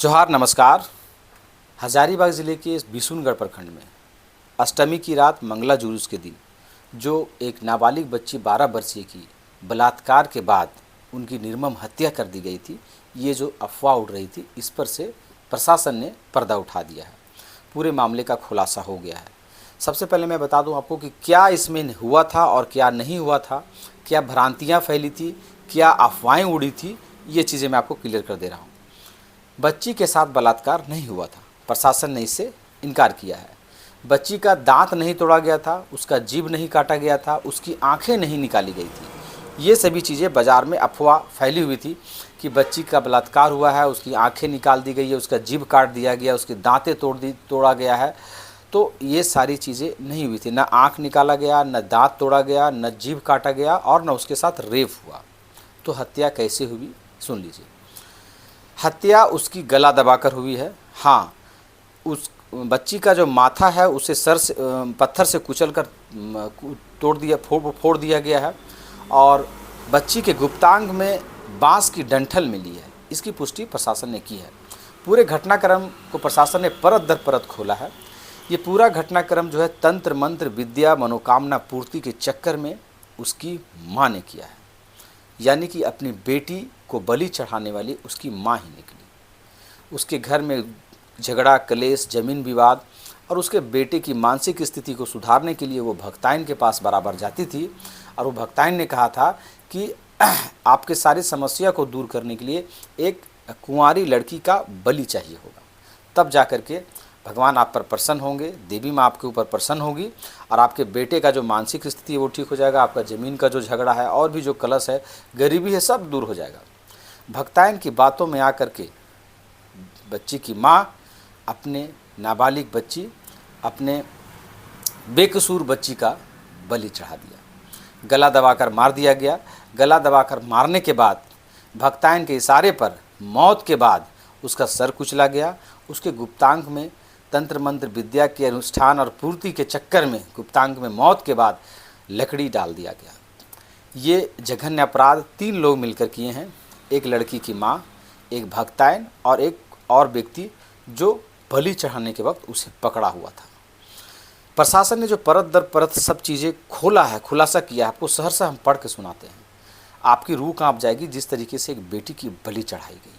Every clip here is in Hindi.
जोहार नमस्कार। हजारीबाग ज़िले के बिशुनगढ़ प्रखंड में अष्टमी की रात मंगला जुलूस के दिन जो एक नाबालिग बच्ची 12 वर्षीय की बलात्कार के बाद उनकी निर्मम हत्या कर दी गई थी, ये जो अफवाह उड़ रही थी, इस पर से प्रशासन ने पर्दा उठा दिया है। पूरे मामले का खुलासा हो गया है। सबसे पहले मैं बता दूं आपको कि क्या इसमें हुआ था और क्या नहीं हुआ था, क्या भ्रांतियाँ फैली थी, क्या अफवाहें उड़ी थी, ये चीज़ें मैं आपको क्लियर कर दे रहा हूँ। बच्ची के साथ बलात्कार नहीं हुआ था, प्रशासन ने इससे इनकार किया है। बच्ची का दांत नहीं तोड़ा गया था, उसका जीभ नहीं काटा गया था, उसकी आंखें नहीं निकाली गई थी। ये सभी चीज़ें बाज़ार में अफवाह फैली हुई थी कि बच्ची का बलात्कार हुआ है, उसकी आंखें निकाल दी गई है, उसका जीभ काट दिया गया, उसके दांतें तोड़ा गया है। तो ये सारी चीज़ें नहीं हुई थी। न आँख निकाला गया, न दांत तोड़ा गया, न जीभ काटा गया और न उसके साथ रेप हुआ। तो हत्या कैसे हुई, सुन लीजिए। हत्या उसकी गला दबाकर हुई है। हाँ, उस बच्ची का जो माथा है उसे सर से पत्थर से कुचलकर फोड़ दिया गया है और बच्ची के गुप्तांग में बांस की डंठल मिली है। इसकी पुष्टि प्रशासन ने की है। पूरे घटनाक्रम को प्रशासन ने परत दर परत खोला है। ये पूरा घटनाक्रम जो है तंत्र मंत्र विद्या मनोकामना पूर्ति के चक्कर में उसकी माँ ने किया है, यानी कि अपनी बेटी को बलि चढ़ाने वाली उसकी माँ ही निकली। उसके घर में झगड़ा, कलेश, जमीन विवाद और उसके बेटे की मानसिक स्थिति को सुधारने के लिए वो भक्ताइन के पास बराबर जाती थी और वो भक्ताइन ने कहा था कि आपके सारी समस्या को दूर करने के लिए एक कुंवारी लड़की का बलि चाहिए होगा, तब जा कर के भगवान आप पर प्रसन्न होंगे, देवी माँ आपके ऊपर प्रसन्न होगी और आपके बेटे का जो मानसिक स्थिति है वो ठीक हो जाएगा, आपका ज़मीन का जो झगड़ा है और भी जो कलश है, गरीबी है, सब दूर हो जाएगा। भक्ताइन की बातों में आकर के बच्ची की माँ अपने नाबालिग बच्ची, अपने बेकसूर बच्ची का बलि चढ़ा दिया। गला दबाकर मार दिया गया। गला दबाकर मारने के बाद भक्ताइन के इशारे पर मौत के बाद उसका सर कुचला गया। उसके गुप्तांग में तंत्र मंत्र विद्या के अनुष्ठान और पूर्ति के चक्कर में गुप्तांग में मौत के बाद लकड़ी डाल दिया गया। ये जघन्य अपराध 3 लोग मिलकर किए हैं। एक लड़की की माँ, एक भक्ताइन और एक और व्यक्ति जो बलि चढ़ाने के वक्त उसे पकड़ा हुआ था। प्रशासन ने जो परत दर परत सब चीज़ें खोला है, खुलासा किया है, आपको सहरसा हम पढ़ के सुनाते हैं। आपकी रूह कांप जाएगी जिस तरीके से एक बेटी की बलि चढ़ाई गई है।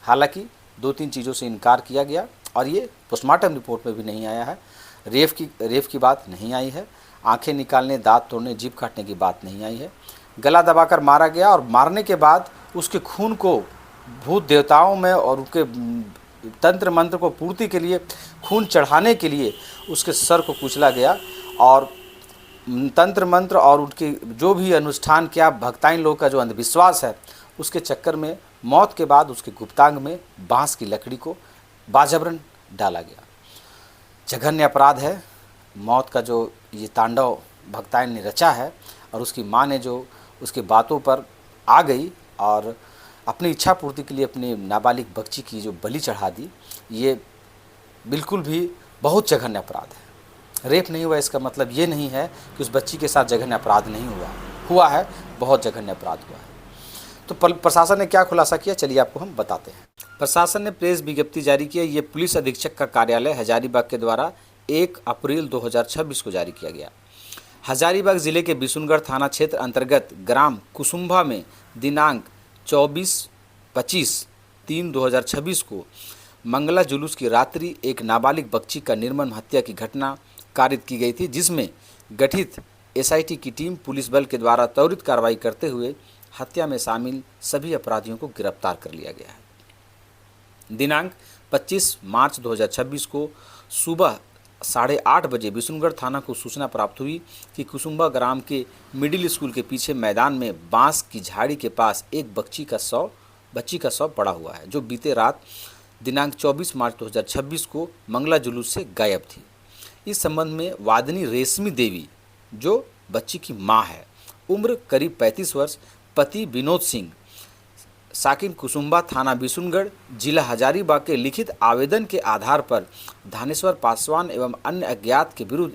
हालांकि 2-3 चीज़ों से इनकार किया गया और ये पोस्टमार्टम रिपोर्ट में भी नहीं आया है। रेप की बात नहीं आई है, आंखें निकालने, दांत तोड़ने, जीभ काटने की बात नहीं आई है। गला दबाकर मारा गया और मारने के बाद उसके खून को भूत देवताओं में और उनके तंत्र मंत्र को पूर्ति के लिए, खून चढ़ाने के लिए उसके सर को कुचला गया और तंत्र मंत्र और उनके जो भी अनुष्ठान किया, भक्ताइन लोग का जो अंधविश्वास है, उसके चक्कर में मौत के बाद उसके गुप्तांग में बांस की लकड़ी को बाजबरन डाला गया। जघन्य अपराध है। मौत का जो ये तांडव भक्ताइन ने रचा है और उसकी माँ ने जो उसकी बातों पर आ गई और अपनी इच्छा पूर्ति के लिए अपनी नाबालिग बच्ची की जो बलि चढ़ा दी, ये बिल्कुल भी बहुत जघन्य अपराध है। रेप नहीं हुआ इसका मतलब ये नहीं है कि उस बच्ची के साथ जघन्य अपराध नहीं हुआ है, बहुत जघन्य अपराध हुआ है। तो प्रशासन ने क्या खुलासा किया, चलिए आपको हम बताते हैं। प्रशासन ने प्रेस विज्ञप्ति जारी किया। ये पुलिस अधीक्षक का कार्यालय हजारीबाग के द्वारा 1 अप्रैल 2026 को जारी किया गया। हजारीबाग जिले के बिशुनगढ़ थाना क्षेत्र अंतर्गत ग्राम कुसुम्भा में दिनांक 24-25-3-2026 को मंगला जुलूस की रात्रि एक नाबालिग बच्ची का निर्मम हत्या की घटना कारित की गई थी, जिसमें गठित एसआईटी की टीम पुलिस बल के द्वारा त्वरित कार्रवाई करते हुए हत्या में शामिल सभी अपराधियों को गिरफ्तार कर लिया गया है। दिनांक 25 मार्च 2026 को सुबह 8:30 बजे बिशुनगढ़ थाना को सूचना प्राप्त हुई कि कुसुम्बा ग्राम के मिडिल स्कूल के पीछे मैदान में बांस की झाड़ी के पास एक बच्ची का शव पड़ा हुआ है, जो बीते रात दिनांक 24 मार्च 2026 को मंगला जुलूस से गायब थी। इस संबंध में वादिनी रेशमी देवी, जो बच्ची की मां है, उम्र करीब 35 वर्ष, पति विनोद सिंह, साकिन कुसुम्बा, थाना बिशुनगढ़, जिला हजारीबाग के लिखित आवेदन के आधार पर धानेश्वर पासवान एवं अन्य अज्ञात के विरुद्ध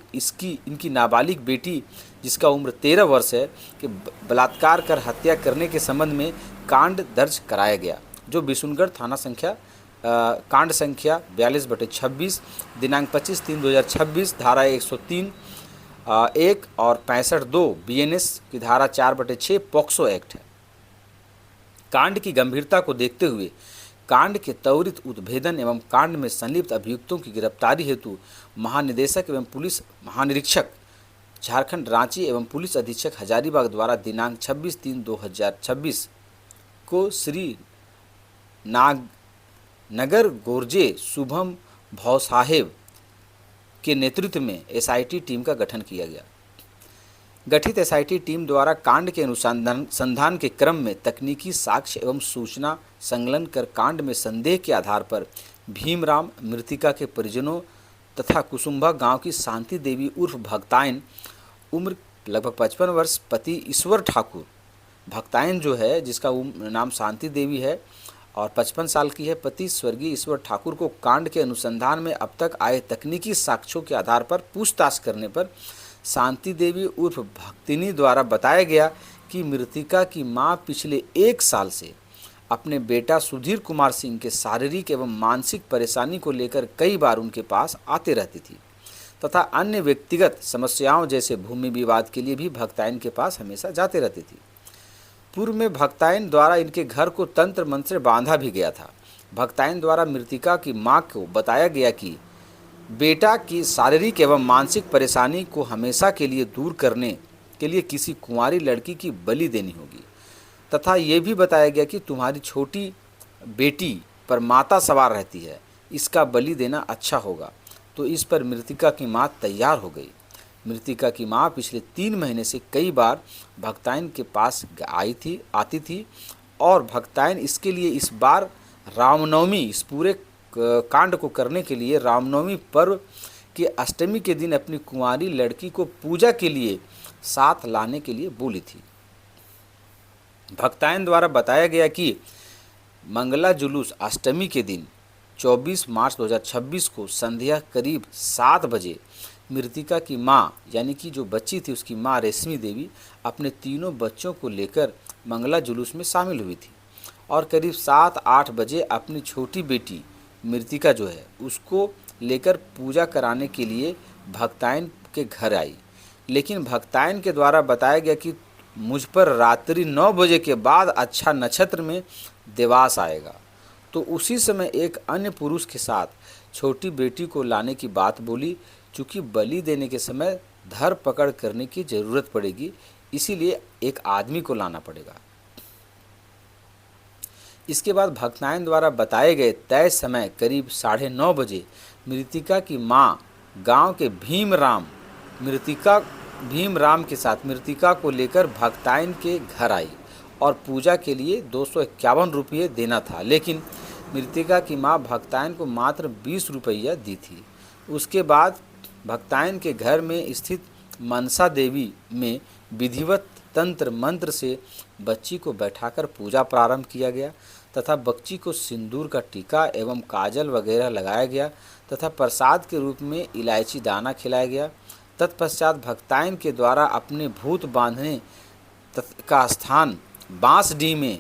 इनकी नाबालिग बेटी, जिसका उम्र 13 वर्ष है, के बलात्कार कर हत्या करने के संबंध में कांड दर्ज कराया गया, जो बिशुनगढ़ थाना संख्या कांड संख्या 42/26 दिनांक 25/3/2026 धारा 103 1 और 65(2) BNS की धारा 4/6 पॉक्सो एक्ट है। कांड की गंभीरता को देखते हुए कांड के त्वरित उद्भेदन एवं कांड में संलिप्त अभियुक्तों की गिरफ्तारी हेतु महानिदेशक एवं पुलिस महानिरीक्षक झारखंड रांची एवं पुलिस अधीक्षक हजारीबाग द्वारा दिनांक 26/3/2026 को श्री नगर गोरजे शुभम भौसाहेब के नेतृत्व में एसआईटी टीम का गठन किया गया। गठित एसआईटी टीम द्वारा कांड के अनुसंधान के क्रम में तकनीकी साक्ष्य एवं सूचना संकलन कर कांड में संदेह के आधार पर भीमराम, मृतिका के परिजनों तथा कुसुम्भा गांव की शांति देवी उर्फ भक्तायन, उम्र लगभग 55 वर्ष, पति ईश्वर ठाकुर, भक्तायन जो है जिसका नाम शांति देवी है और 55 साल की है, पति स्वर्गीय ईश्वर ठाकुर को कांड के अनुसंधान में अब तक आए तकनीकी साक्ष्यों के आधार पर पूछताछ करने पर शांति देवी उर्फ भक्तिनी द्वारा बताया गया कि मृतिका की मां पिछले 1 साल से अपने बेटा सुधीर कुमार सिंह के शारीरिक एवं मानसिक परेशानी को लेकर कई बार उनके पास आते रहती थी तथा अन्य व्यक्तिगत समस्याओं जैसे भूमि विवाद के लिए भी भक्तायन के पास हमेशा जाते रहती थी। पूर्व में भक्तायन द्वारा इनके घर को तंत्र मंत्र से बांधा भी गया था। भक्तायन द्वारा मृतिका की मां को बताया गया कि बेटा की शारीरिक एवं मानसिक परेशानी को हमेशा के लिए दूर करने के लिए किसी कुंवारी लड़की की बलि देनी होगी तथा ये भी बताया गया कि तुम्हारी छोटी बेटी पर माता सवार रहती है, इसका बलि देना अच्छा होगा। तो इस पर मृतिका की मां तैयार हो गई। मृतिका की मां पिछले 3 महीने से कई बार भक्तायन के पास आती थी और भक्तायन इसके लिए इस बार रामनवमी, इस पूरे कांड को करने के लिए रामनवमी पर्व के अष्टमी के दिन अपनी कुंवारी लड़की को पूजा के लिए साथ लाने के लिए बोली थी। भक्तायन द्वारा बताया गया कि मंगला जुलूस अष्टमी के दिन 24 मार्च 2026 को संध्या करीब 7 बजे मृतिका की मां यानी कि जो बच्ची थी उसकी मां रेशमी देवी अपने तीनों बच्चों को लेकर मंगला जुलूस में शामिल हुई थी और करीब 7-8 बजे अपनी छोटी बेटी मृतिका जो है उसको लेकर पूजा कराने के लिए भक्तायन के घर आई। लेकिन भक्तायन के द्वारा बताया गया कि मुझ पर रात्रि 9 बजे के बाद अच्छा नक्षत्र में देवास आएगा। तो उसी समय एक अन्य पुरुष के साथ छोटी बेटी को लाने की बात बोली। चूँकि बलि देने के समय धर पकड़ करने की ज़रूरत पड़ेगी, इसीलिए एक आदमी को लाना पड़ेगा। इसके बाद भक्तायन द्वारा बताए गए तय समय करीब 9:30 बजे मृतिका की मां गांव के भीमराम के साथ मृतिका को लेकर भक्तायन के घर आई और पूजा के लिए 251 रुपये देना था, लेकिन मृतिका की मां भक्तायन को मात्र 20 रुपया दी थी। उसके बाद भक्तायन के घर में स्थित मनसा देवी में विधिवत तंत्र मंत्र से बच्ची को बैठाकर पूजा प्रारंभ किया गया तथा बच्ची को सिंदूर का टीका एवं काजल वगैरह लगाया गया तथा प्रसाद के रूप में इलायची दाना खिलाया गया। तत्पश्चात भक्तायन के द्वारा अपने भूत बांधने का स्थान बांसडीह में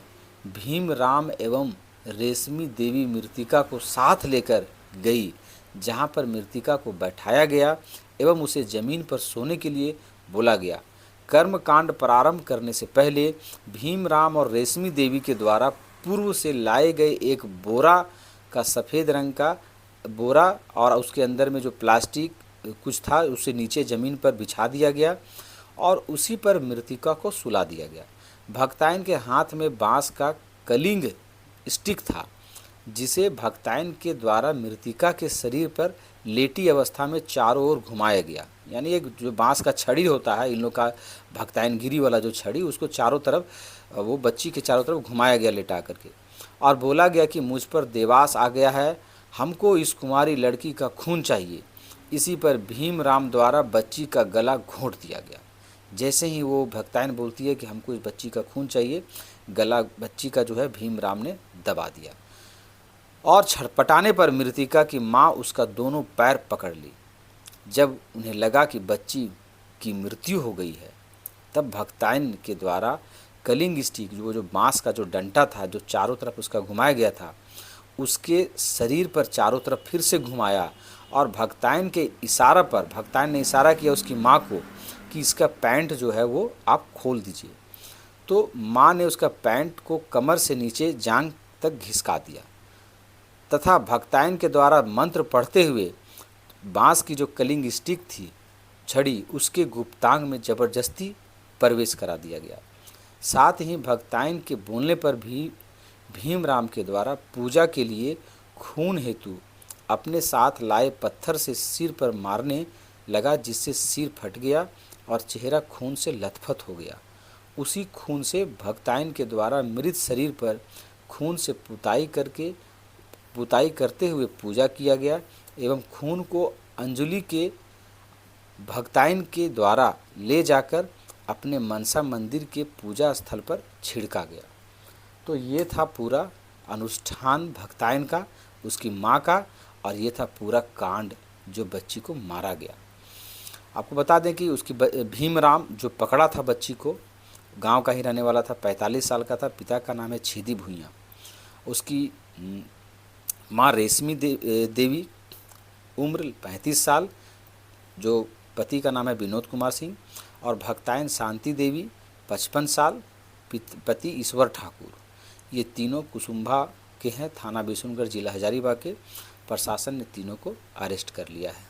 भीमराम एवं रेशमी देवी मृतिका को साथ लेकर गई, जहां पर मृतिका को बैठाया गया एवं उसे जमीन पर सोने के लिए बोला गया। कर्मकांड प्रारंभ करने से पहले भीमराम और रेशमी देवी के द्वारा पूर्व से लाए गए एक बोरा का सफ़ेद रंग का बोरा और उसके अंदर में जो प्लास्टिक कुछ था उसे नीचे ज़मीन पर बिछा दिया गया और उसी पर मृतिका को सुला दिया गया। भक्तायन के हाथ में बांस का कलिंग स्टिक था, जिसे भक्तायन के द्वारा मृतिका के शरीर पर लेटी अवस्था में चारों ओर घुमाया गया। यानी एक जो बांस का छड़ी होता है इन लोग का भक्तायनगिरी वाला जो छड़ी, उसको चारों तरफ वो बच्ची के चारों तरफ घुमाया गया लेटा करके और बोला गया कि मुझ पर देवास आ गया है, हमको इस कुंवारी लड़की का खून चाहिए। इसी पर भीमराम द्वारा बच्ची का गला घोंट दिया गया। जैसे ही वो भक्तायन बोलती है कि हमको इस बच्ची का खून चाहिए, गला बच्ची का जो है भीमराम ने दबा दिया और छटपटाने पर मृतिका की माँ उसका दोनों पैर पकड़ ली। जब उन्हें लगा कि बच्ची की मृत्यु हो गई है, तब भक्तायन के द्वारा कलिंग स्टिक, जो बांस का जो डंटा था जो चारों तरफ उसका घुमाया गया था, उसके शरीर पर चारों तरफ फिर से घुमाया और भक्तायन के इशारा पर भक्तायन ने इशारा किया उसकी माँ को कि इसका पैंट जो है वो आप खोल दीजिए। तो माँ ने उसका पैंट को कमर से नीचे जांघ तक घिसका दिया तथा भक्तायन के द्वारा मंत्र पढ़ते हुए बांस की जो कलिंग स्टिक थी, छड़ी, उसके गुप्तांग में जबरदस्ती प्रवेश करा दिया गया। साथ ही भक्तायन के बोलने पर भी भीमराम के द्वारा पूजा के लिए खून हेतु अपने साथ लाए पत्थर से सिर पर मारने लगा, जिससे सिर फट गया और चेहरा खून से लथपथ हो गया। उसी खून से भक्तायन के द्वारा मृत शरीर पर खून से पुताई करते हुए पूजा किया गया एवं खून को अंजलि के भक्तायन के द्वारा ले जाकर अपने मनसा मंदिर के पूजा स्थल पर छिड़का गया। तो ये था पूरा अनुष्ठान भक्तायन का, उसकी माँ का, और ये था पूरा कांड जो बच्ची को मारा गया। आपको बता दें कि उसकी भीमराम जो पकड़ा था बच्ची को, गांव का ही रहने वाला था, 45 साल का था। पिता का नाम है छीदी भुइयाँ। उसकी माँ रेशमी देवी, उम्र 35 साल, जो पति का नाम है विनोद कुमार सिंह, और भक्तायन शांति देवी 55 साल, पति ईश्वर ठाकुर। ये तीनों कुसुम्भा के हैं, थाना बिशुनगढ़, जिला हजारीबाग के। प्रशासन ने तीनों को अरेस्ट कर लिया है।